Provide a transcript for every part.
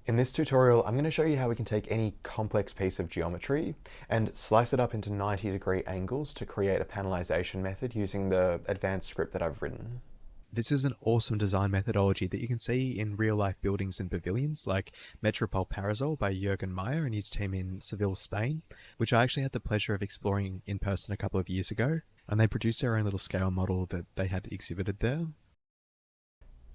In this tutorial, I'm going to show you how we can take any complex piece of geometry and slice it up into 90-degree angles to create a panelization method using the advanced script that I've written. This is an awesome design methodology that you can see in real-life buildings and pavilions like Metropole Parasol by Jürgen Meyer and his team in Seville, Spain, which I actually had the pleasure of exploring in person a couple of years ago, and they produced their own little scale model that they had exhibited there.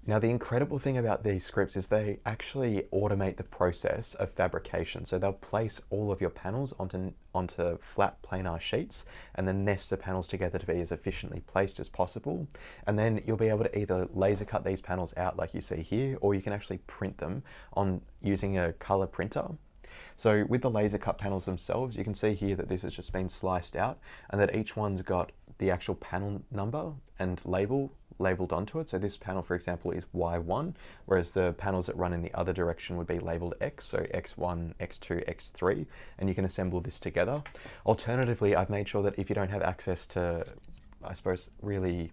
Now, the incredible thing about these scripts is they actually automate the process of fabrication. So they'll place all of your panels onto flat planar sheets and then nest the panels together to be as efficiently placed as possible. And then you'll be able to either laser cut these panels out like you see here, or you can actually print them on using a color printer. So with the laser cut panels themselves, you can see here that this has just been sliced out and that each one's got the actual panel number and labeled onto it. So this panel, for example, is Y1, whereas the panels that run in the other direction would be labeled X, so X1, X2, X3, and you can assemble this together. Alternatively, I've made sure that if you don't have access to, I suppose, really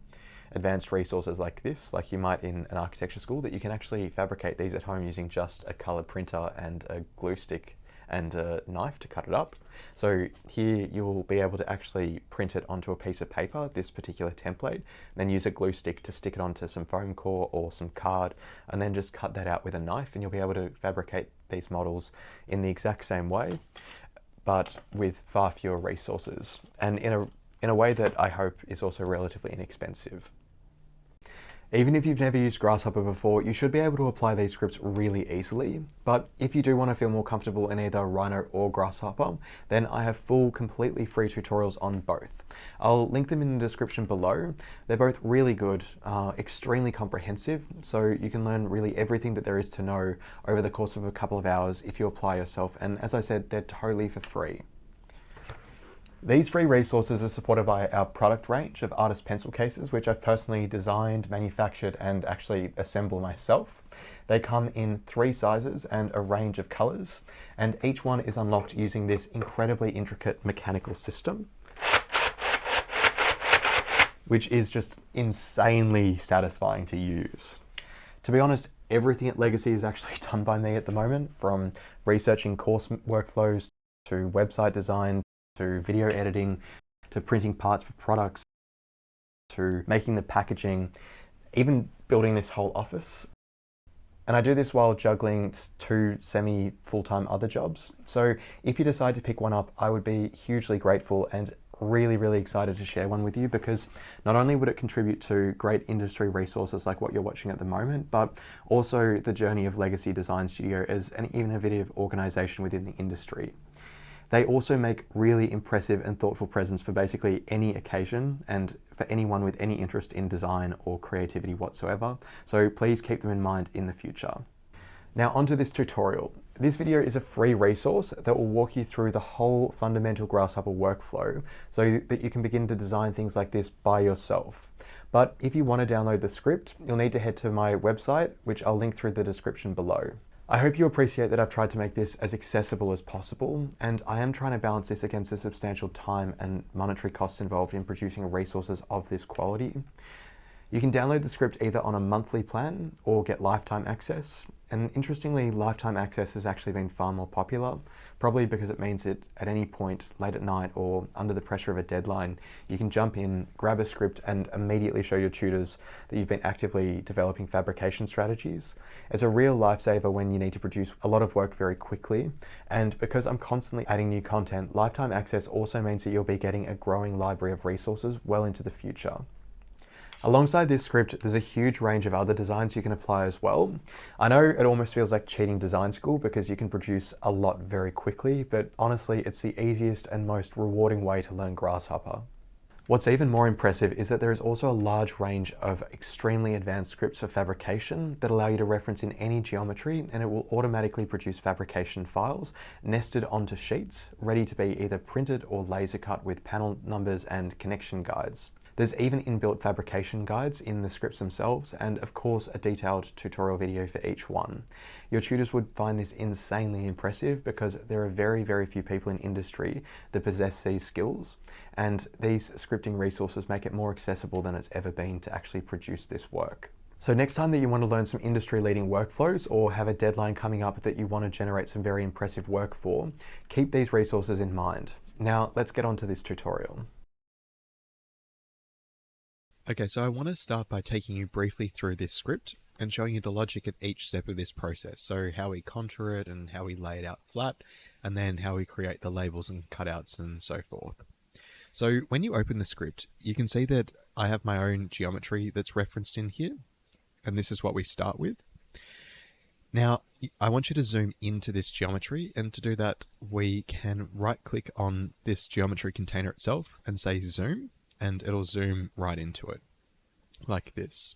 advanced resources like this, like you might in an architecture school, that you can actually fabricate these at home using just a color printer and a glue stick and a knife to cut it up. So here you'll be able to actually print it onto a piece of paper, this particular template, then use a glue stick to stick it onto some foam core or some card, and then just cut that out with a knife, and you'll be able to fabricate these models in the exact same way, but with far fewer resources, and in a way that I hope is also relatively inexpensive. Even if you've never used Grasshopper before, you should be able to apply these scripts really easily. But if you do want to feel more comfortable in either Rhino or Grasshopper, then I have full, completely free tutorials on both. I'll link them in the description below. They're both really good, extremely comprehensive, so you can learn really everything that there is to know over the course of a couple of hours if you apply yourself. And as I said, they're totally for free. These free resources are supported by our product range of artist pencil cases, which I've personally designed, manufactured, and actually assemble myself. They come in 3 sizes and a range of colors, and each one is unlocked using this incredibly intricate mechanical system, which is just insanely satisfying to use. To be honest, everything at Legacy is actually done by me at the moment, from researching course workflows to website design, to video editing, to printing parts for products, to making the packaging, even building this whole office. And I do this while juggling 2 semi-full-time other jobs. So if you decide to pick one up, I would be hugely grateful and really excited to share one with you, because not only would it contribute to great industry resources like what you're watching at the moment, but also the journey of Legacy Design Studio as an innovative organization within the industry. They also make really impressive and thoughtful presents for basically any occasion and for anyone with any interest in design or creativity whatsoever. So please keep them in mind in the future. Now onto this tutorial. This video is a free resource that will walk you through the whole fundamental Grasshopper workflow so that you can begin to design things like this by yourself. But if you want to download the script, you'll need to head to my website, which I'll link through the description below. I hope you appreciate that I've tried to make this as accessible as possible, and I am trying to balance this against the substantial time and monetary costs involved in producing resources of this quality. You can download the script either on a monthly plan or get lifetime access. And interestingly, lifetime access has actually been far more popular, probably because it means that at any point late at night or under the pressure of a deadline, you can jump in, grab a script, and immediately show your tutors that you've been actively developing fabrication strategies. It's a real lifesaver when you need to produce a lot of work very quickly. And because I'm constantly adding new content, lifetime access also means that you'll be getting a growing library of resources well into the future. Alongside this script, there's a huge range of other designs you can apply as well. I know it almost feels like cheating design school because you can produce a lot very quickly, but honestly, it's the easiest and most rewarding way to learn Grasshopper. What's even more impressive is that there is also a large range of extremely advanced scripts for fabrication that allow you to reference in any geometry, and it will automatically produce fabrication files nested onto sheets, ready to be either printed or laser cut with panel numbers and connection guides. There's even inbuilt fabrication guides in the scripts themselves, and of course a detailed tutorial video for each one. Your tutors would find this insanely impressive because there are very few people in industry that possess these skills, and these scripting resources make it more accessible than it's ever been to actually produce this work. So next time that you want to learn some industry-leading workflows or have a deadline coming up that you want to generate some very impressive work for, keep these resources in mind. Now let's get on to this tutorial. Okay, so I want to start by taking you briefly through this script and showing you the logic of each step of this process. So how we contour it and how we lay it out flat, and then how we create the labels and cutouts and so forth. So when you open the script, you can see that I have my own geometry that's referenced in here, and this is what we start with. Now, I want you to zoom into this geometry, and to do that, we can right-click on this geometry container itself and say zoom, and it'll zoom right into it, like this.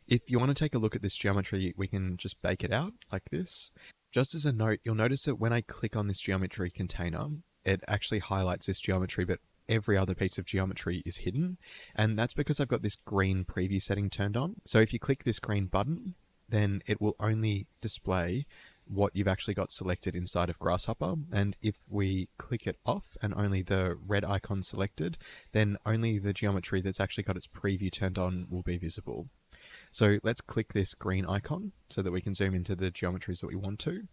If you want to take a look at this geometry, we can just bake it out like this. Just as a note, you'll notice that when I click on this geometry container, it actually highlights this geometry, but every other piece of geometry is hidden, and that's because I've got this green preview setting turned on. So if you click this green button, then it will only display what you've actually got selected inside of Grasshopper, and if we click it off and only the red icon selected, then only the geometry that's actually got its preview turned on will be visible. So let's click this green icon so that we can zoom into the geometries that we want to.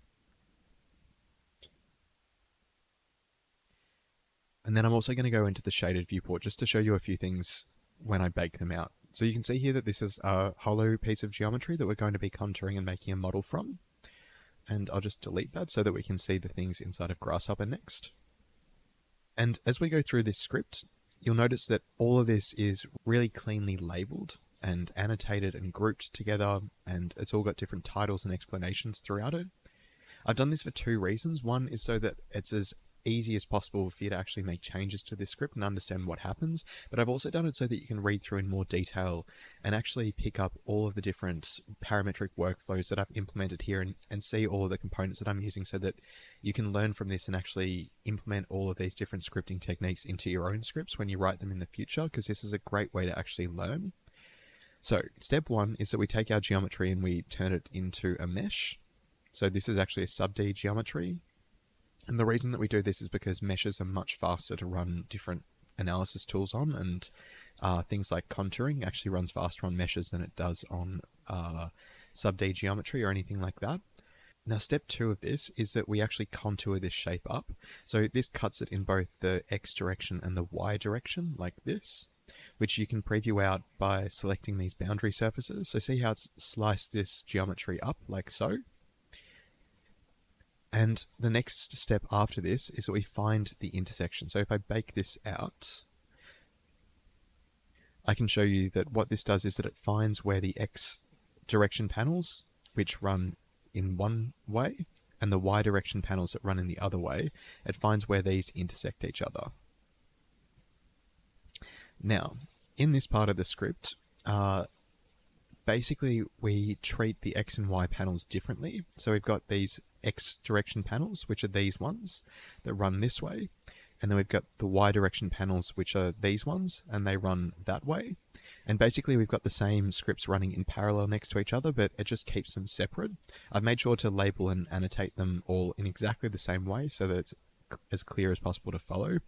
And then I'm also going to go into the shaded viewport just to show you a few things when I bake them out. So you can see here that this is a hollow piece of geometry that we're going to be contouring and making a model from. And I'll just delete that so that we can see the things inside of Grasshopper next. And as we go through this script, you'll notice that all of this is really cleanly labeled and annotated and grouped together, and it's all got different titles and explanations throughout it. I've done this for two reasons. One is so that it's as easy as possible for you to actually make changes to this script and understand what happens, but I've also done it so that you can read through in more detail and actually pick up all of the different parametric workflows that I've implemented here and see all of the components that I'm using, so that you can learn from this and actually implement all of these different scripting techniques into your own scripts when you write them in the future, because this is a great way to actually learn. So step one is that we take our geometry and we turn it into a mesh. So this is actually a sub D geometry. And the reason that we do this is because meshes are much faster to run different analysis tools on, and things like contouring actually runs faster on meshes than it does on sub D geometry or anything like that. Now step two of this is that we actually contour this shape up. So this cuts it in both the X direction and the Y direction like this, which you can preview out by selecting these boundary surfaces. So see how it's sliced this geometry up like so. And the next step after this is that we find the intersection. So if I bake this out, I can show you that what this does is that it finds where the X direction panels, which run in one way, and the Y direction panels that run in the other way, it finds where these intersect each other. Now, in this part of the script, basically we treat the X and Y panels differently. So we've got these X direction panels, which are these ones that run this way, and then we've got the Y direction panels, which are these ones, and they run that way. And basically we've got the same scripts running in parallel next to each other, but it just keeps them separate. I've made sure to label and annotate them all in exactly the same way so that it's as clear as possible to follow.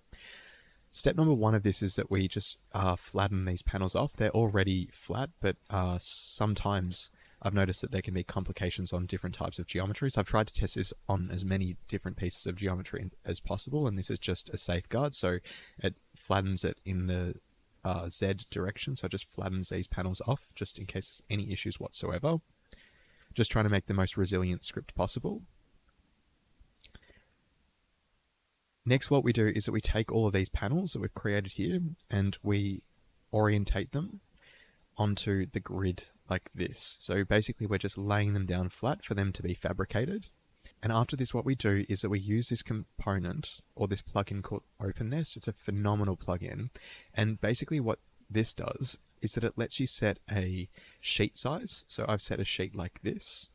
Step number one of this is that we just flatten these panels off. They're already flat, but sometimes I've noticed that there can be complications on different types of geometries. I've tried to test this on as many different pieces of geometry as possible, and this is just a safeguard. So it flattens it in the Z direction, so it just flattens these panels off just in case there's any issues whatsoever. Just trying to make the most resilient script possible. Next, what we do is that we take all of these panels that we've created here and we orientate them onto the grid like this. So basically we're just laying them down flat for them to be fabricated. And after this, what we do is that we use this component or this plugin called OpenNest. It's a phenomenal plugin. And basically what this does is that it lets you set a sheet size. So I've set a sheet like this.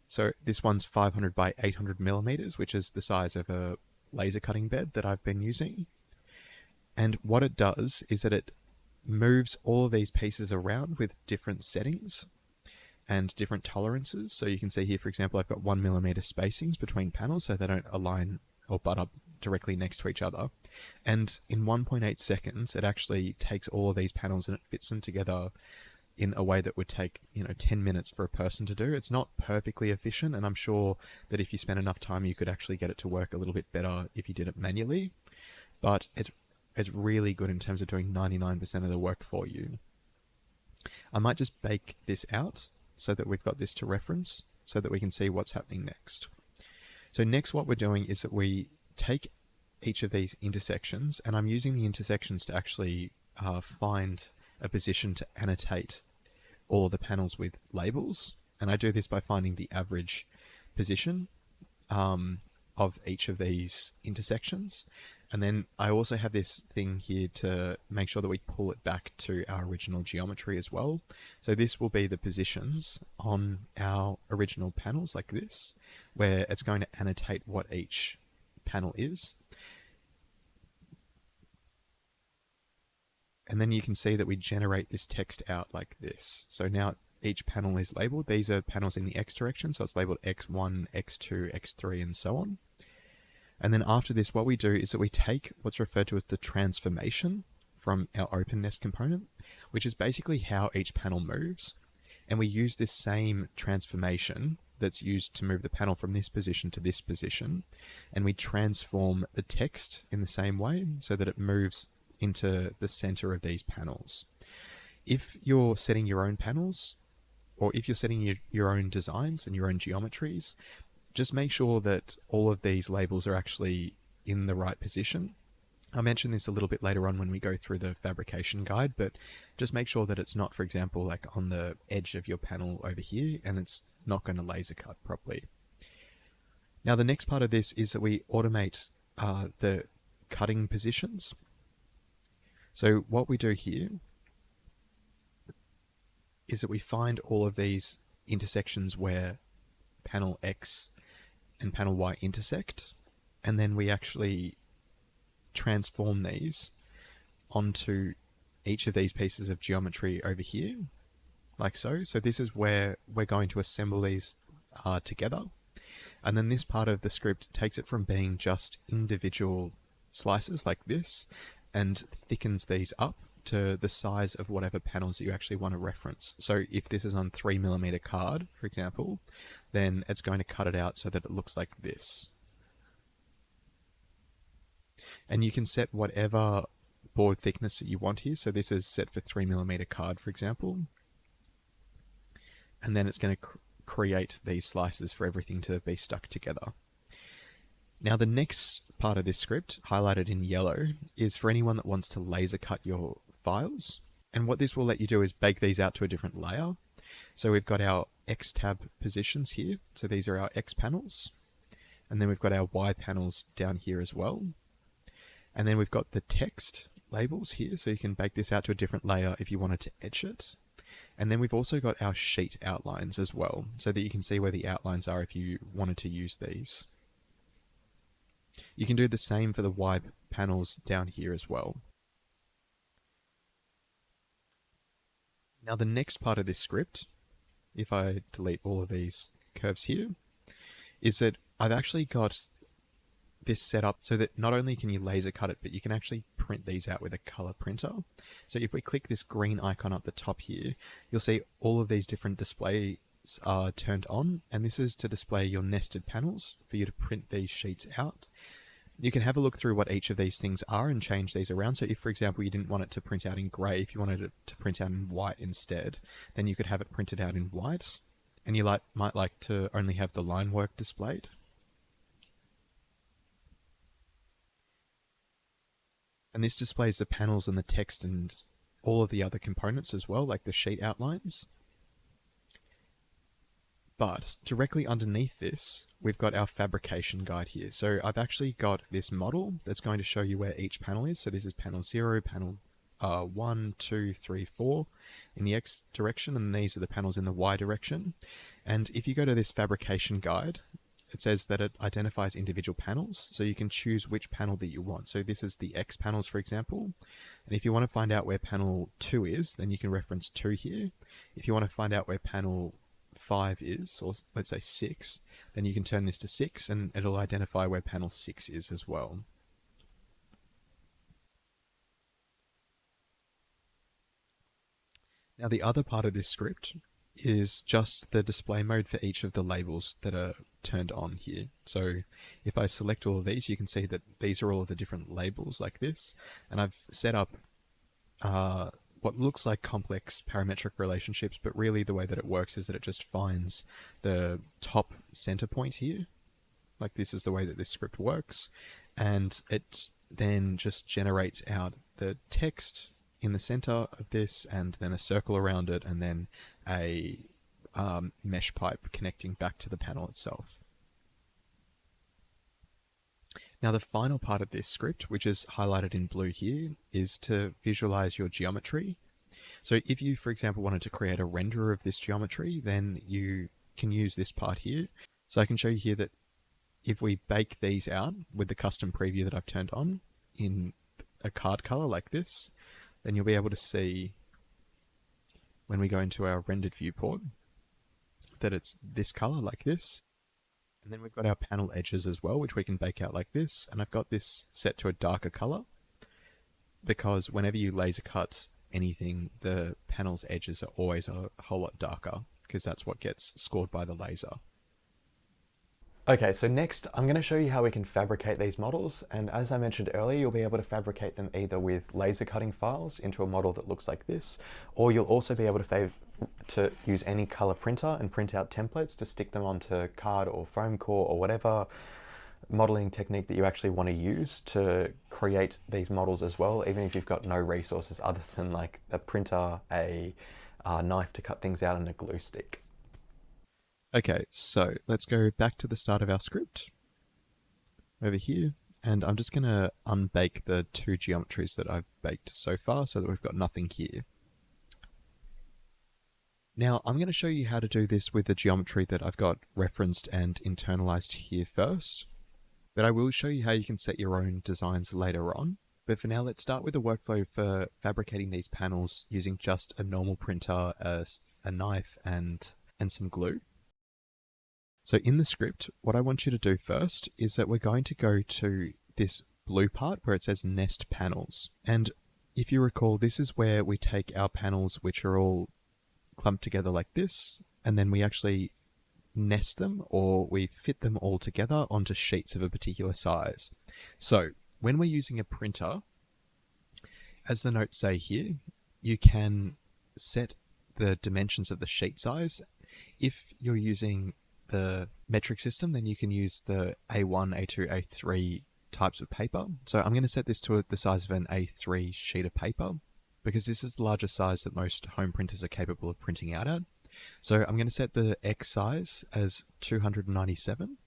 So this one's 500 by 800 millimeters, which is the size of a laser cutting bed that I've been using. And what it does is that it moves all of these pieces around with different settings and different tolerances. So you can see here, for example, I've got 1 millimeter spacings between panels so they don't align or butt up directly next to each other. And in 1.8 seconds, it actually takes all of these panels and it fits them together in a way that would take, 10 minutes for a person to do. It's not perfectly efficient, and I'm sure that if you spend enough time, you could actually get it to work a little bit better if you did it manually. But it's really good in terms of doing 99% of the work for you. I might just bake this out so that we've got this to reference so that we can see what's happening next. So next what we're doing is that we take each of these intersections, and I'm using the intersections to actually find a position to annotate all the panels with labels. And I do this by finding the average position of each of these intersections. And then I also have this thing here to make sure that we pull it back to our original geometry as well. So this will be the positions on our original panels like this, where it's going to annotate what each panel is. And then you can see that we generate this text out like this. So now each panel is labeled. These are panels in the X direction, so it's labeled X1, X2, X3, and so on. And then after this, what we do is that we take what's referred to as the transformation from our openness component, which is basically how each panel moves. And we use this same transformation that's used to move the panel from this position to this position. And we transform the text in the same way so that it moves into the center of these panels. If you're setting your own panels, or if you're setting your own designs and your own geometries, just make sure that all of these labels are actually in the right position. I'll mention this a little bit later on when we go through the fabrication guide, but just make sure that it's not, for example, like on the edge of your panel over here, and it's not going to laser cut properly. Now the next part of this is that we automate the cutting positions. So what we do here is that we find all of these intersections where panel X and panel Y intersect, and then we actually transform these onto each of these pieces of geometry over here, like so. So this is where we're going to assemble these together. And then this part of the script takes it from being just individual slices like this and thickens these up to the size of whatever panels that you actually want to reference. So if this is on 3mm card, for example, then it's going to cut it out so that it looks like this. And you can set whatever board thickness that you want here. So this is set for 3mm card, for example. And then it's going to create these slices for everything to be stuck together. Now the next part of this script, highlighted in yellow, is for anyone that wants to laser cut your files. And what this will let you do is bake these out to a different layer. So we've got our X tab positions here. So these are our X panels. And then we've got our Y panels down here as well. And then we've got the text labels here. So you can bake this out to a different layer if you wanted to etch it. And then we've also got our sheet outlines as well, so that you can see where the outlines are if you wanted to use these. You can do the same for the Y panels down here as well. Now the next part of this script, if I delete all of these curves here, is that I've actually got this set up so that not only can you laser cut it, but you can actually print these out with a color printer. So if we click this green icon up the top here, you'll see all of these different displays are turned on, and this is to display your nested panels for you to print these sheets out. You can have a look through what each of these things are and change these around. So if, for example, you didn't want it to print out in grey, if you wanted it to print out in white instead, then you could have it printed out in white. And you might like to only have the line work displayed. And this displays the panels and the text and all of the other components as well, like the sheet outlines. But directly underneath this, we've got our fabrication guide here. So I've actually got this model that's going to show you where each panel is. So this is panel 0, panel 1, 2, 3, 4 in the X direction, and these are the panels in the Y direction. And if you go to this fabrication guide, it says that it identifies individual panels, so you can choose which panel that you want. So this is the X panels, for example. And if you want to find out where panel 2 is, then you can reference 2 here. If you want to find out where panel 5 is, or let's say 6, then you can turn this to 6 and it'll identify where panel 6 is as well. Now the other part of this script is just the display mode for each of the labels that are turned on here. So if I select all of these, you can see that these are all of the different labels like this, and I've set up what looks like complex parametric relationships, but really the way that it works is that it just finds the top center point here. Like this is the way that this script works, and it then just generates out the text in the center of this, and then a circle around it, and then a mesh pipe connecting back to the panel itself. Now the final part of this script, which is highlighted in blue here, is to visualize your geometry. So if you, for example, wanted to create a render of this geometry, then you can use this part here. So I can show you here that if we bake these out with the custom preview that I've turned on in a card color like this, then you'll be able to see when we go into our rendered viewport that it's this color like this. And then we've got our panel edges as well, which we can bake out like this. And I've got this set to a darker color because whenever you laser cut anything, the panel's edges are always a whole lot darker because that's what gets scored by the laser. Okay, so next I'm going to show you how we can fabricate these models, and as I mentioned earlier, you'll be able to fabricate them either with laser cutting files into a model that looks like this, or you'll also be able to use any color printer and print out templates to stick them onto card or foam core or whatever modeling technique that you actually want to use to create these models as well, even if you've got no resources other than like a printer, a knife to cut things out, and a glue stick. Okay, so let's go back to the start of our script over here, and I'm just going to unbake the two geometries that I've baked so far so that we've got nothing here. Now I'm going to show you how to do this with the geometry that I've got referenced and internalized here first, but I will show you how you can set your own designs later on. But for now, let's start with the workflow for fabricating these panels using just a normal printer, a knife, and some glue. So in the script, what I want you to do first is that we're going to go to this blue part where it says nest panels. And if you recall, this is where we take our panels, which are all clumped together like this, and then we actually nest them, or we fit them all together onto sheets of a particular size. So when we're using a printer, as the notes say here, you can set the dimensions of the sheet size. If you're using the metric system, then you can use the A1, A2, A3 types of paper. So I'm going to set this to the size of an A3 sheet of paper because this is the largest size that most home printers are capable of printing out at. So I'm going to set the X size as 297.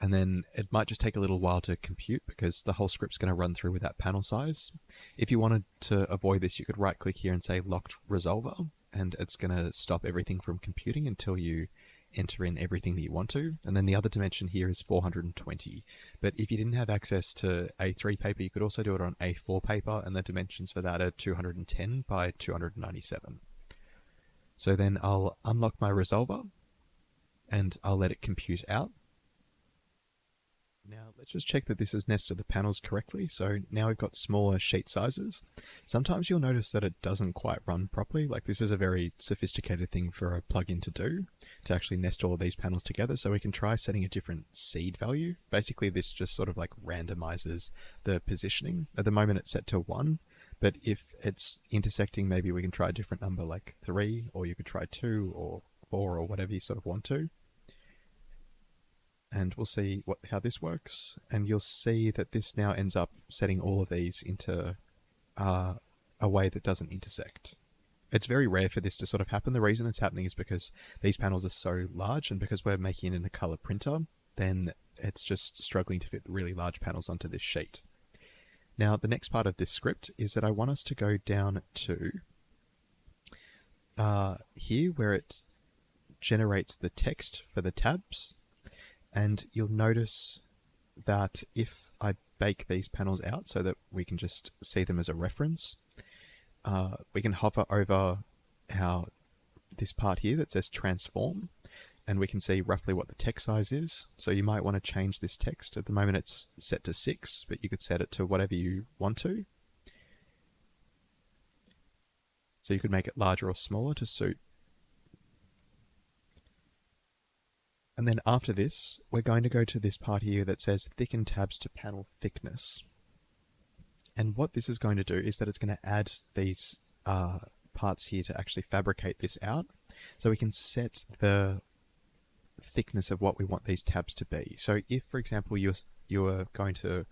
And then it might just take a little while to compute because the whole script's going to run through with that panel size. If you wanted to avoid this, you could right click here and say locked resolver, and it's going to stop everything from computing until you enter in everything that you want to. And then the other dimension here is 420. But if you didn't have access to A3 paper, you could also do it on A4 paper, and the dimensions for that are 210 by 297. So then I'll unlock my resolver and I'll let it compute out. Now let's just check that this has nested the panels correctly. So now we've got smaller sheet sizes. Sometimes you'll notice that it doesn't quite run properly. Like this is a very sophisticated thing for a plugin to do, to actually nest all of these panels together. So we can try setting a different seed value. Basically this just sort of like randomizes the positioning. At the moment it's set to 1, but if it's intersecting, maybe we can try a different number like 3, or you could try 2 or 4 or whatever you sort of want to. And we'll see how this works, and you'll see that this now ends up setting all of these into a way that doesn't intersect. It's very rare for this to sort of happen. The reason it's happening is because these panels are so large, and because we're making it in a color printer, then it's just struggling to fit really large panels onto this sheet. Now the next part of this script is that I want us to go down to here where it generates the text for the tabs. And you'll notice that if I bake these panels out so that we can just see them as a reference, we can hover over this part here that says transform, and we can see roughly what the text size is. So you might want to change this text. At the moment it's set to 6, but you could set it to whatever you want to. So you could make it larger or smaller to suit. And then after this, we're going to go to this part here that says thicken tabs to panel thickness. And what this is going to do is that it's going to add these parts here to actually fabricate this out. So we can set the thickness of what we want these tabs to be. So if, for example, you are going to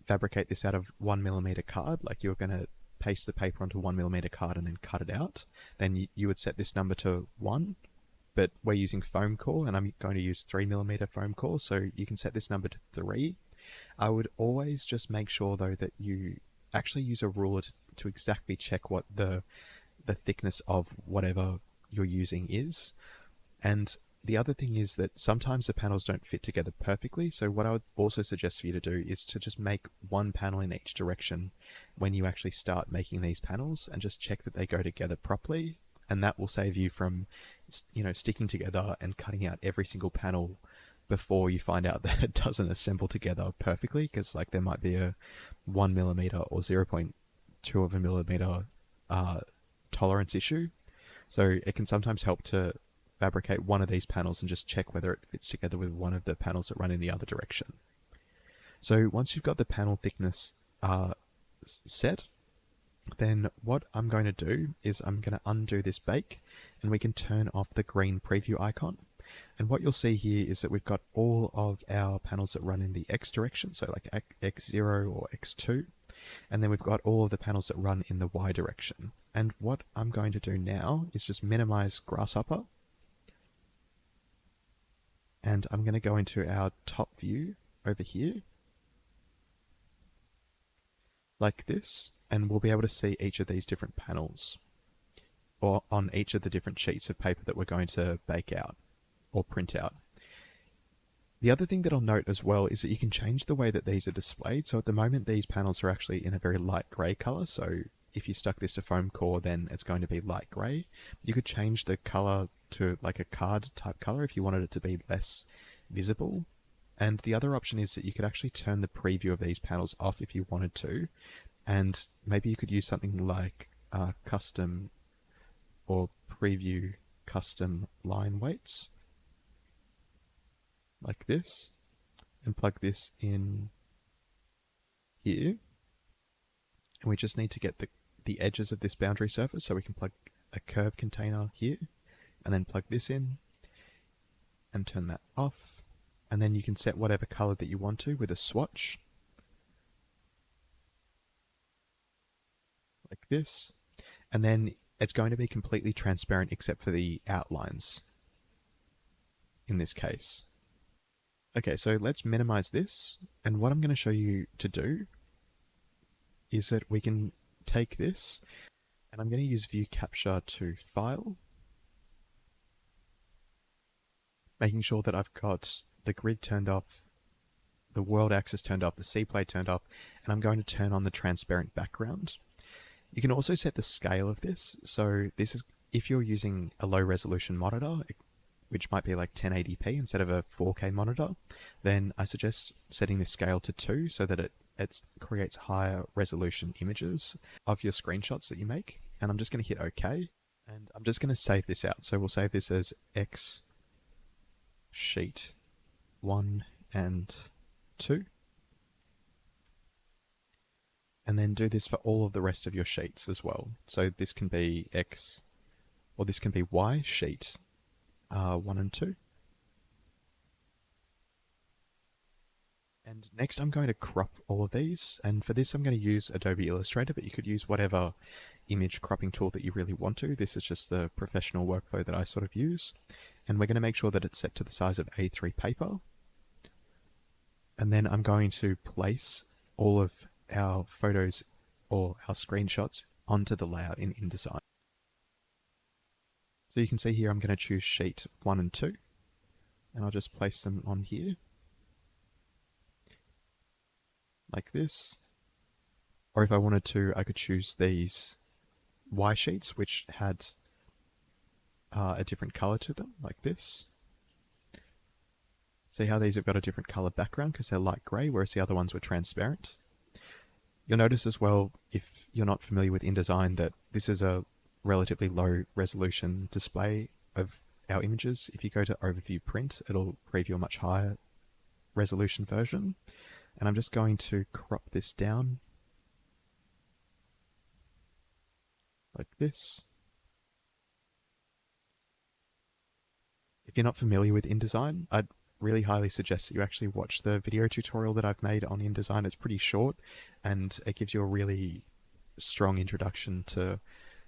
fabricate this out of 1mm card, like you're going to paste the paper onto 1mm card and then cut it out, then you would set this number to 1. But we're using foam core, and I'm going to use 3mm foam core, so you can set this number to 3. I would always just make sure, though, that you actually use a ruler to exactly check what the thickness of whatever you're using is. And the other thing is that sometimes the panels don't fit together perfectly, so what I would also suggest for you to do is to just make one panel in each direction when you actually start making these panels, and just check that they go together properly. And that will save you from, sticking together and cutting out every single panel before you find out that it doesn't assemble together perfectly, because like there might be a 1mm or 0.2 of a millimeter tolerance issue. So it can sometimes help to fabricate one of these panels and just check whether it fits together with one of the panels that run in the other direction. So once you've got the panel thickness set, then what I'm going to do is I'm going to undo this bake, and we can turn off the green preview icon. And what you'll see here is that we've got all of our panels that run in the X direction, so like X0 or X2, and then we've got all of the panels that run in the Y direction. And what I'm going to do now is just minimize Grasshopper, and I'm going to go into our top view over here, like this, and we'll be able to see each of these different panels, or on each of the different sheets of paper that we're going to bake out or print out. The other thing that I'll note as well is that you can change the way that these are displayed. So at the moment, these panels are actually in a very light grey colour. So if you stuck this to foam core, then it's going to be light grey. You could change the colour to like a card type colour if you wanted it to be less visible. And the other option is that you could actually turn the preview of these panels off if you wanted to. And maybe you could use something like custom or preview custom line weights, like this, and plug this in here. And we just need to get the edges of this boundary surface, so we can plug a curve container here, and then plug this in, and turn that off. And then you can set whatever color that you want to with a swatch, like this. And then it's going to be completely transparent except for the outlines in this case. Okay, so let's minimize this. And what I'm going to show you to do is that we can take this, and I'm going to use view capture to file, making sure that I've got the grid turned off, the world axis turned off, the C plate turned off, and I'm going to turn on the transparent background. You can also set the scale of this. So this is, if you're using a low resolution monitor, which might be like 1080p instead of a 4K monitor, then I suggest setting this scale to 2 so that it creates higher resolution images of your screenshots that you make. And I'm just going to hit OK, and I'm just going to save this out. So we'll save this as X sheet 1 and 2. And then do this for all of the rest of your sheets as well. So this can be X, or this can be Y sheet 1 and 2. And next I'm going to crop all of these, and for this I'm going to use Adobe Illustrator, but you could use whatever image cropping tool that you really want to. This is just the professional workflow that I sort of use. And we're going to make sure that it's set to the size of A3 paper. And then I'm going to place all of our photos or our screenshots onto the layout in InDesign. So you can see here I'm going to choose sheet 1 and 2, and I'll just place them on here, like this. Or if I wanted to, I could choose these Y sheets, which had a different color to them, like this. See how these have got a different color background because they're light gray, whereas the other ones were transparent. You'll notice as well, if you're not familiar with InDesign, that this is a relatively low resolution display of our images. If you go to overview print, it'll preview a much higher resolution version. And I'm just going to crop this down like this. If you're not familiar with InDesign, I'd really highly suggest that you actually watch the video tutorial that I've made on InDesign. It's pretty short and it gives you a really strong introduction to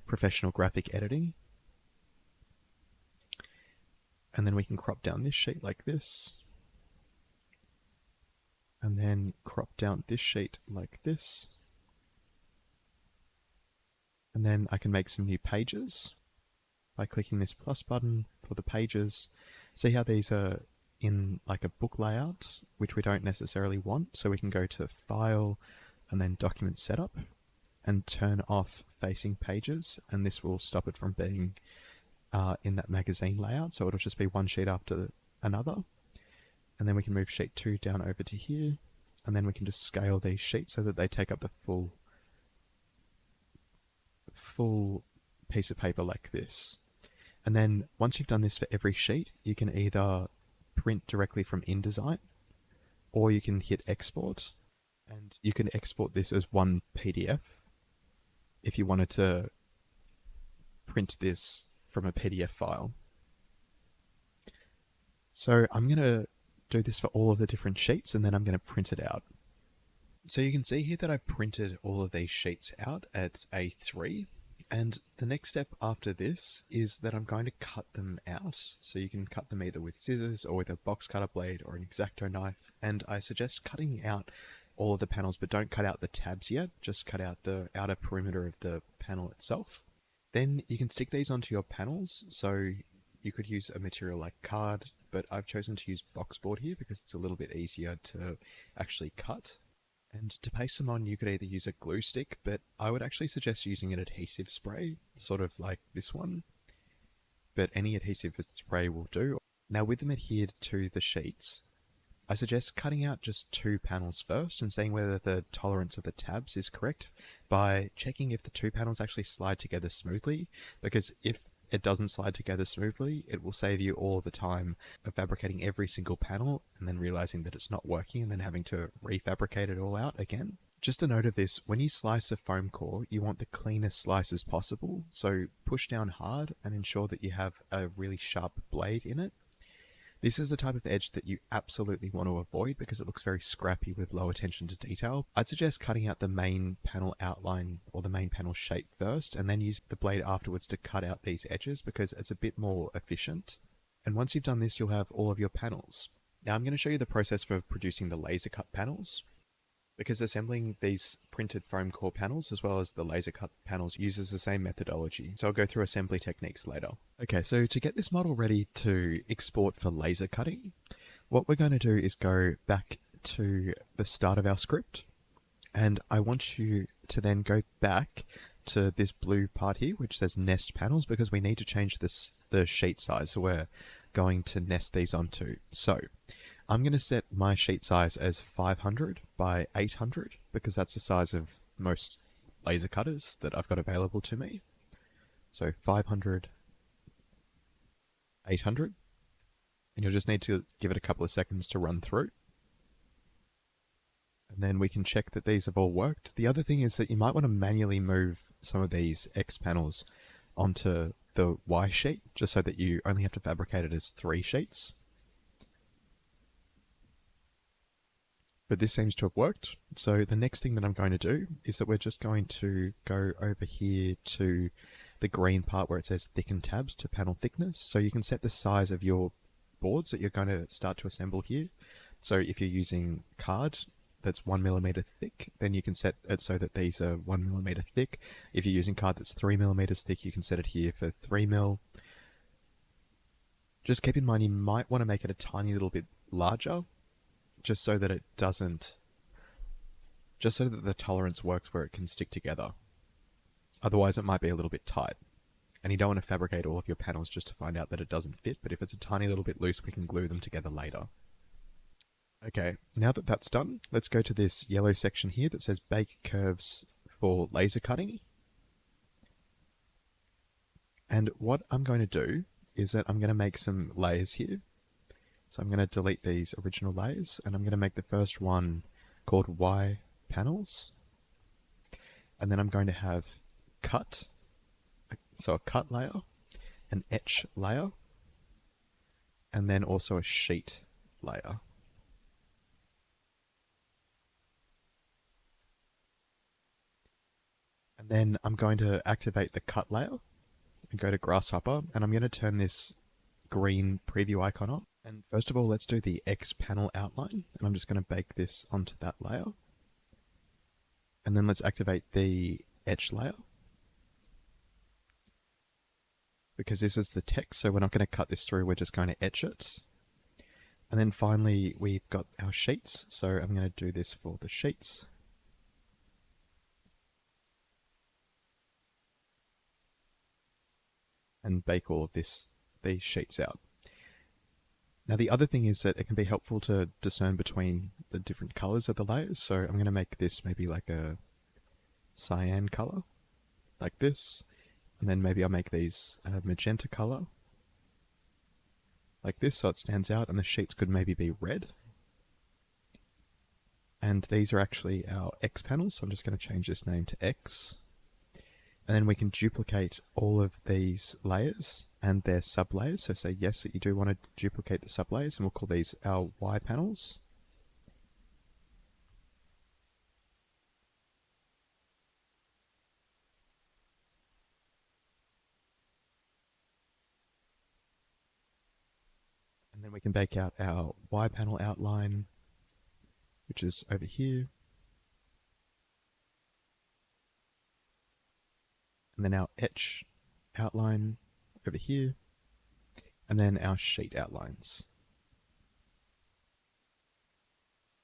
professional graphic editing. And then we can crop down this sheet like this. And then crop down this sheet like this. And then I can make some new pages by clicking this plus button for the pages. See how these are in like a book layout, which we don't necessarily want. So we can go to File and then Document Setup and turn off facing pages. And this will stop it from being in that magazine layout. So it'll just be one sheet after another. And then we can move sheet 2 down over to here. And then we can just scale these sheets so that they take up the full piece of paper like this. And then once you've done this for every sheet, you can either print directly from InDesign or you can hit export and you can export this as one PDF if you wanted to print this from a PDF file. So I'm going to do this for all of the different sheets and then I'm going to print it out. So you can see here that I've printed all of these sheets out at A3. And the next step after this is that I'm going to cut them out. So you can cut them either with scissors or with a box cutter blade or an X-Acto knife. And I suggest cutting out all of the panels, but don't cut out the tabs yet. Just cut out the outer perimeter of the panel itself. Then you can stick these onto your panels. So you could use a material like card, but I've chosen to use boxboard here because it's a little bit easier to actually cut. And to paste them on, you could either use a glue stick, but I would actually suggest using an adhesive spray, sort of like this one. But any adhesive spray will do. Now with them adhered to the sheets, I suggest cutting out just 2 panels first and seeing whether the tolerance of the tabs is correct by checking if the 2 panels actually slide together smoothly, because if it doesn't slide together smoothly, it will save you all the time of fabricating every single panel and then realizing that it's not working and then having to refabricate it all out again. Just a note of this, when you slice a foam core, you want the cleanest slices possible, so push down hard and ensure that you have a really sharp blade in it. This is the type of edge that you absolutely want to avoid because it looks very scrappy with low attention to detail. I'd suggest cutting out the main panel outline or the main panel shape first and then use the blade afterwards to cut out these edges because it's a bit more efficient. And once you've done this, you'll have all of your panels. Now I'm going to show you the process for producing the Lasercut panels, because assembling these printed foam core panels as well as the Lasercut panels uses the same methodology, so I'll go through assembly techniques later. Okay, so to get this model ready to export for laser cutting, what we're going to do is go back to the start of our script, and I want you to then go back to this blue part here which says nest panels, because we need to change the sheet size, so we're going to nest these onto. So I'm going to set my sheet size as 500 by 800 because that's the size of most laser cutters that I've got available to me. So 500, 800, and you'll just need to give it a couple of seconds to run through. And then we can check that these have all worked. The other thing is that you might want to manually move some of these X panels onto the Y sheet, just so that you only have to fabricate it as 3 sheets. But this seems to have worked. So the next thing that I'm going to do is that we're just going to go over here to the green part where it says thicken tabs to panel thickness. So you can set the size of your boards that you're going to start to assemble here. So if you're using card that's 1mm thick, then you can set it so that these are 1mm thick. If you're using card that's 3mm thick, you can set it here for 3mm. Just keep in mind you might want to make it a tiny little bit larger, just so that it doesn't, just so that the tolerance works where it can stick together. Otherwise it might be a little bit tight. And you don't want to fabricate all of your panels just to find out that it doesn't fit, but if it's a tiny little bit loose, we can glue them together later. Okay, now that that's done, let's go to this yellow section here that says Bake Curves for Laser Cutting. And what I'm going to do is that I'm going to make some layers here. So I'm going to delete these original layers, and I'm going to make the first one called Y panels. And then I'm going to have cut, so a cut layer, an etch layer, and then also a sheet layer. And then I'm going to activate the cut layer and go to Grasshopper, and I'm going to turn this green preview icon on. And first of all, let's do the X panel outline, and I'm just going to bake this onto that layer. And then let's activate the etch layer, because this is the text, so we're not going to cut this through, we're just going to etch it. And then finally, we've got our sheets, so I'm going to do this for the sheets. And bake all of these sheets out. Now the other thing is that it can be helpful to discern between the different colors of the layers, so I'm going to make this maybe like a cyan color, like this, and then maybe I'll make these a magenta color, like this, so it stands out, and the sheets could maybe be red. And these are actually our X panels, so I'm just going to change this name to X. And then we can duplicate all of these layers and their sublayers. So say yes that you do want to duplicate the sublayers, and we'll call these our Y panels. And then we can bake out our Y panel outline, which is over here. And then our etch outline over here, and then our sheet outlines,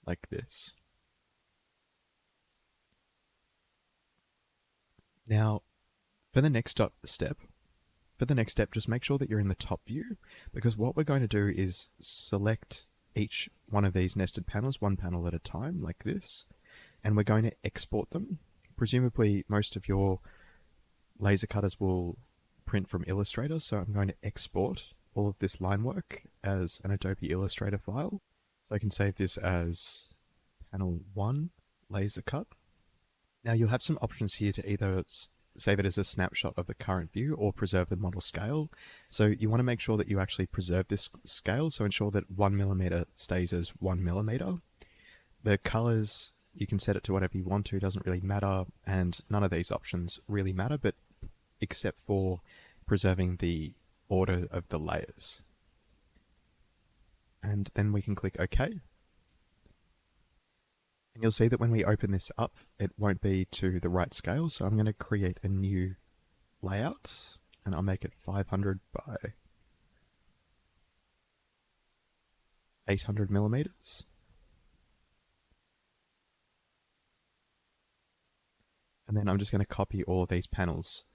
like this. Now, for the next step, just make sure that you're in the top view, because what we're going to do is select each one of these nested panels, one panel at a time, like this, and we're going to export them. Presumably, most of your laser cutters will print from Illustrator, so I'm going to export all of this line work as an Adobe Illustrator file. So I can save this as panel 1 Lasercut. Now you'll have some options here to either save it as a snapshot of the current view or preserve the model scale. So you want to make sure that you actually preserve this scale, so ensure that 1mm stays as 1mm. The colors, you can set it to whatever you want to, doesn't really matter, and none of these options really matter, but except for preserving the order of the layers. And then we can click OK. And you'll see that when we open this up, it won't be to the right scale, so I'm going to create a new layout, and I'll make it 500 by 800mm. And then I'm just going to copy all of these panels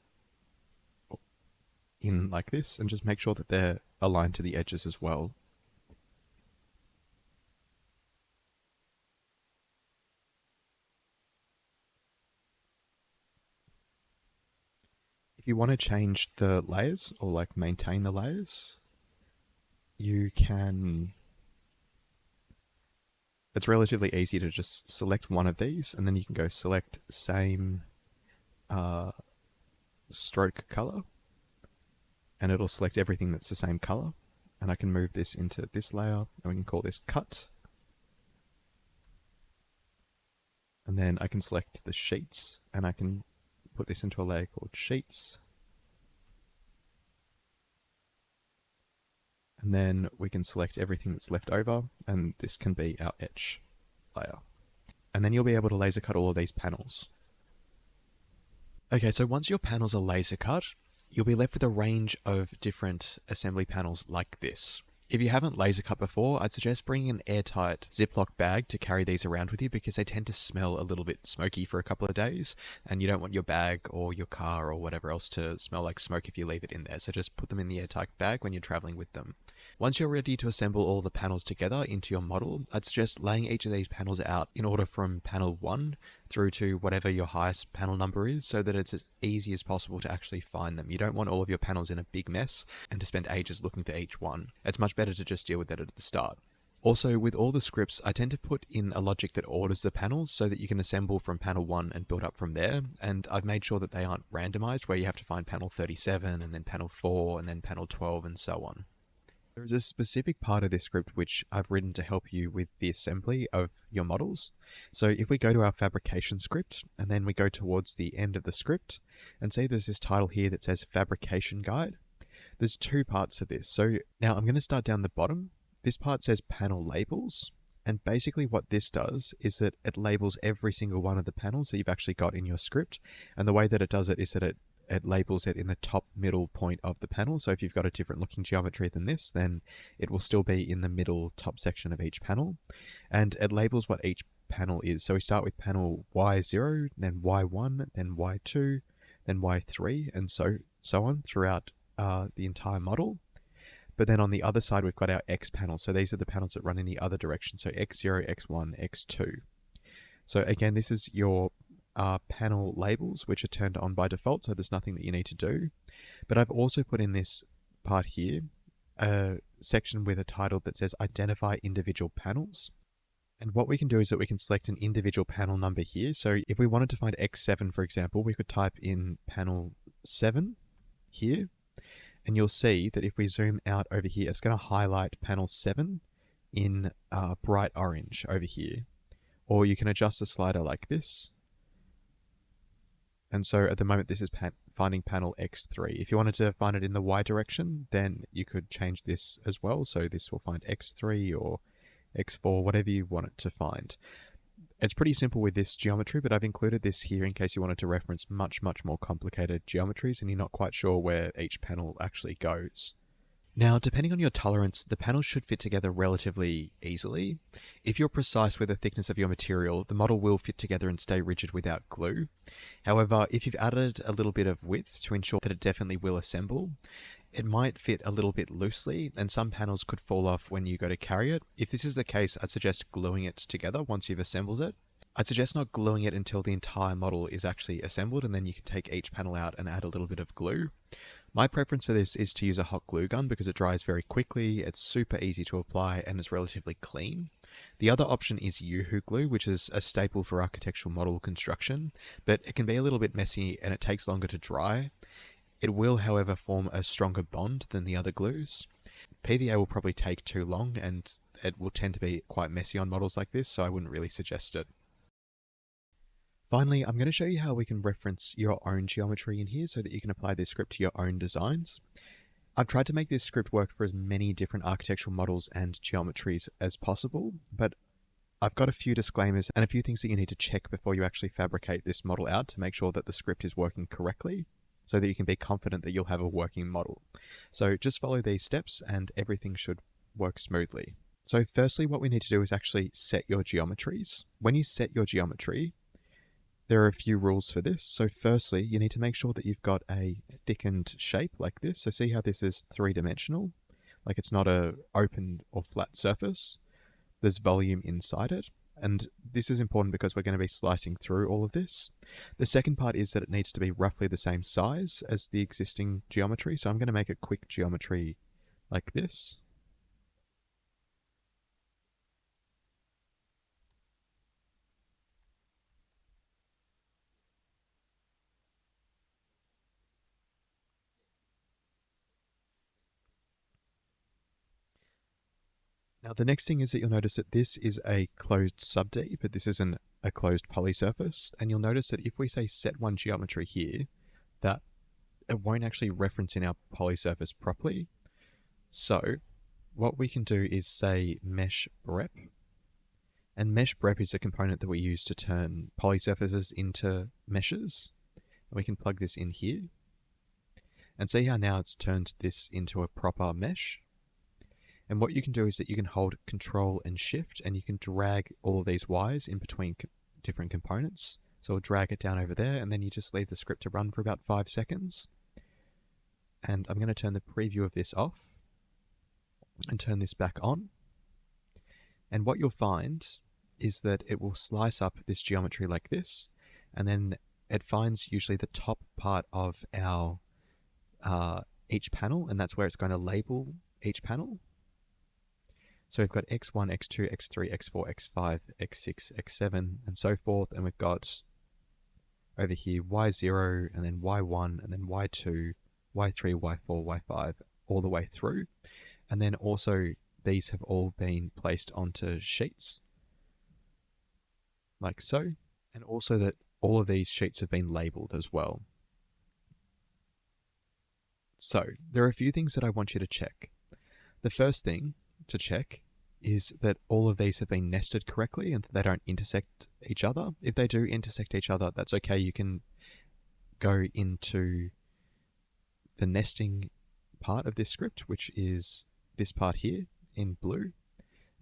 in like this, and just make sure that they're aligned to the edges as well. If you want to change the layers, or like maintain the layers, you can... It's relatively easy to just select one of these, and then you can go select same stroke color, and it'll select everything that's the same color. And I can move this into this layer, and we can call this cut. And then I can select the sheets, and I can put this into a layer called sheets. And then we can select everything that's left over, and this can be our etch layer. And then you'll be able to laser cut all of these panels. Okay, so once your panels are laser cut, you'll be left with a range of different assembly panels like this. If you haven't laser cut before, I'd suggest bringing an airtight Ziploc bag to carry these around with you, because they tend to smell a little bit smoky for a couple of days, and you don't want your bag or your car or whatever else to smell like smoke if you leave it in there, so just put them in the airtight bag when you're traveling with them. Once you're ready to assemble all the panels together into your model, I'd suggest laying each of these panels out in order from panel 1 through to whatever your highest panel number is, so that it's as easy as possible to actually find them. You don't want all of your panels in a big mess and to spend ages looking for each one. It's much better to just deal with that at the start. Also, with all the scripts, I tend to put in a logic that orders the panels so that you can assemble from panel 1 and build up from there, and I've made sure that they aren't randomized where you have to find panel 37 and then panel 4 and then panel 12 and so on. There is a specific part of this script which I've written to help you with the assembly of your models. So if we go to our fabrication script and then we go towards the end of the script and see there's this title here that says Fabrication Guide, there's two parts to this. So now I'm going to start down the bottom. This part says panel labels, and basically what this does is that it labels every single one of the panels that you've actually got in your script, and the way that it does it is that it labels it in the top middle point of the panel. So if you've got a different looking geometry than this, then it will still be in the middle top section of each panel, and it labels what each panel is. So we start with panel Y0, then Y1, then Y2, then Y3, and so on throughout the entire model. But then on the other side, we've got our X panels. So these are the panels that run in the other direction. So X0, X1, X2. So again, this is your panel labels, which are turned on by default. So there's nothing that you need to do. But I've also put in this part here, a section with a title that says identify individual panels. And what we can do is that we can select an individual panel number here. So if we wanted to find X7, for example, we could type in panel 7 here. And you'll see that if we zoom out over here, it's going to highlight panel 7 in bright orange over here. Or you can adjust the slider like this. And so at the moment, this is finding panel X3. If you wanted to find it in the Y direction, then you could change this as well. So this will find X3 or X4, whatever you want it to find. It's pretty simple with this geometry, but I've included this here in case you wanted to reference much more complicated geometries and you're not quite sure where each panel actually goes. Now, depending on your tolerance, the panels should fit together relatively easily. If you're precise with the thickness of your material, the model will fit together and stay rigid without glue. However, if you've added a little bit of width to ensure that it definitely will assemble, it might fit a little bit loosely, and some panels could fall off when you go to carry it. If this is the case, I'd suggest gluing it together once you've assembled it. I'd suggest not gluing it until the entire model is actually assembled, and then you can take each panel out and add a little bit of glue. My preference for this is to use a hot glue gun because it dries very quickly, it's super easy to apply, and it's relatively clean. The other option is Yoo-hoo glue, which is a staple for architectural model construction, but it can be a little bit messy and it takes longer to dry. It will, however, form a stronger bond than the other glues. PVA will probably take too long and it will tend to be quite messy on models like this, so I wouldn't really suggest it. Finally, I'm going to show you how we can reference your own geometry in here so that you can apply this script to your own designs. I've tried to make this script work for as many different architectural models and geometries as possible, but I've got a few disclaimers and a few things that you need to check before you actually fabricate this model out to make sure that the script is working correctly so that you can be confident that you'll have a working model. So just follow these steps and everything should work smoothly. So firstly, what we need to do is actually set your geometries. When you set your geometry, there are a few rules for this. So firstly, you need to make sure that you've got a thickened shape like this. So see how this is three-dimensional? Like it's not a open or flat surface. There's volume inside it. And this is important because we're going to be slicing through all of this. The second part is that it needs to be roughly the same size as the existing geometry. So I'm going to make a quick geometry like this. Now the next thing is that you'll notice that this is a closed sub-D, but this isn't a closed poly surface. And you'll notice that if we say set one geometry here, that it won't actually reference in our poly surface properly. So what we can do is say mesh brep. And mesh brep is a component that we use to turn poly surfaces into meshes. And we can plug this in here. And see how now it's turned this into a proper mesh. And what you can do is that you can hold Control and Shift and you can drag all of these wires in between different components. So we'll drag it down over there and then you just leave the script to run for about 5 seconds. And I'm going to turn the preview of this off and turn this back on. And what you'll find is that it will slice up this geometry like this, and then it finds usually the top part of our each panel, and that's where it's going to label each panel. So we've got x1, x2, x3, x4, x5, x6, x7, and so forth, and we've got over here y0, and then y1, and then y2, y3, y4, y5, all the way through. And then also these have all been placed onto sheets, like so, and also that all of these sheets have been labeled as well. So there are a few things that I want you to check. The first thing to check is that all of these have been nested correctly and that they don't intersect each other. If they do intersect each other, that's okay. You can go into the nesting part of this script, which is this part here in blue,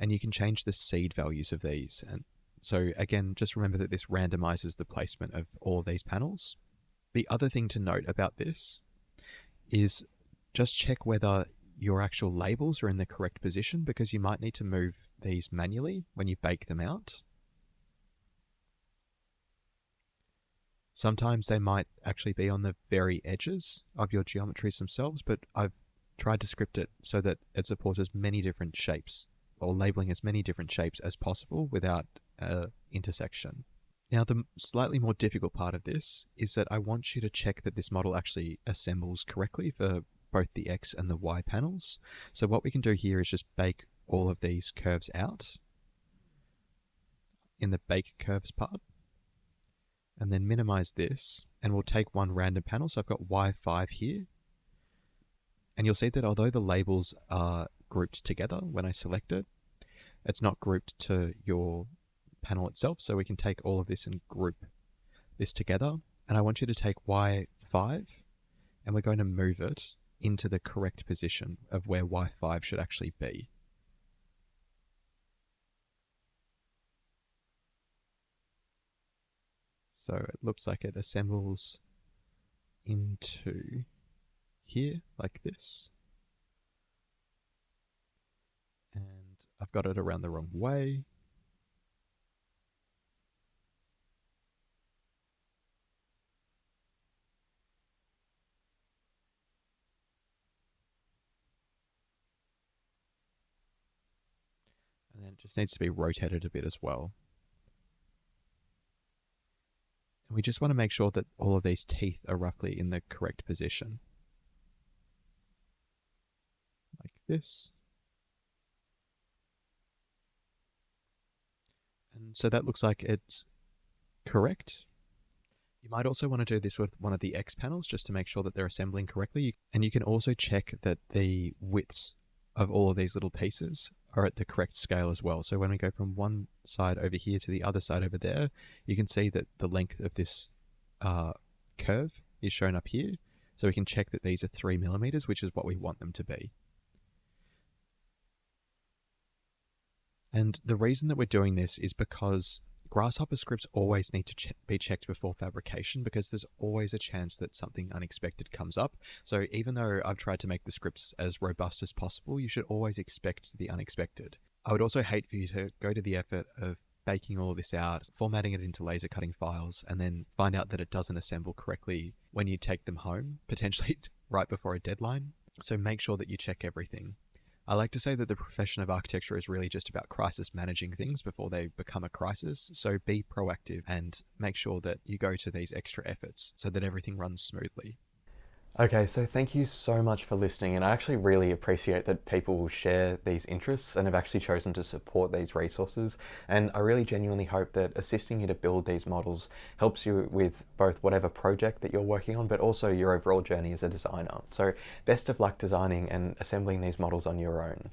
and you can change the seed values of these. And so again, just remember that this randomizes the placement of all of these panels. The other thing to note about this is just check whether your actual labels are in the correct position, because you might need to move these manually when you bake them out. Sometimes they might actually be on the very edges of your geometries themselves, but I've tried to script it so that it supports as many different shapes, or labeling as many different shapes as possible without intersection. Now, the slightly more difficult part of this is that I want you to check that this model actually assembles correctly for both the X and the Y panels. So what we can do here is just bake all of these curves out in the bake curves part, and then minimize this, and we'll take one random panel. So I've got Y5 here, and you'll see that although the labels are grouped together when I select it, it's not grouped to your panel itself. So we can take all of this and group this together, and I want you to take Y5, and we're going to move it into the correct position of where Y5 should actually be. So it looks like it assembles into here like this. And I've got it around the wrong way. And then it just needs to be rotated a bit as well. And we just want to make sure that all of these teeth are roughly in the correct position. Like this. And so that looks like it's correct. You might also want to do this with one of the X panels just to make sure that they're assembling correctly. And you can also check that the widths of all of these little pieces are at the correct scale as well. So when we go from one side over here to the other side over there, you can see that the length of this curve is shown up here. So we can check that these are 3 millimeters, which is what we want them to be. And the reason that we're doing this is because Grasshopper scripts always need to be checked before fabrication, because there's always a chance that something unexpected comes up. So even though I've tried to make the scripts as robust as possible, you should always expect the unexpected. I would also hate for you to go to the effort of baking all of this out, formatting it into laser cutting files, and then find out that it doesn't assemble correctly when you take them home, potentially right before a deadline. So make sure that you check everything. I like to say that the profession of architecture is really just about crisis managing things before they become a crisis. So be proactive and make sure that you go to these extra efforts so that everything runs smoothly. Okay, so thank you so much for listening, and I actually really appreciate that people share these interests and have actually chosen to support these resources, and I really genuinely hope that assisting you to build these models helps you with both whatever project that you're working on, but also your overall journey as a designer. So best of luck designing and assembling these models on your own.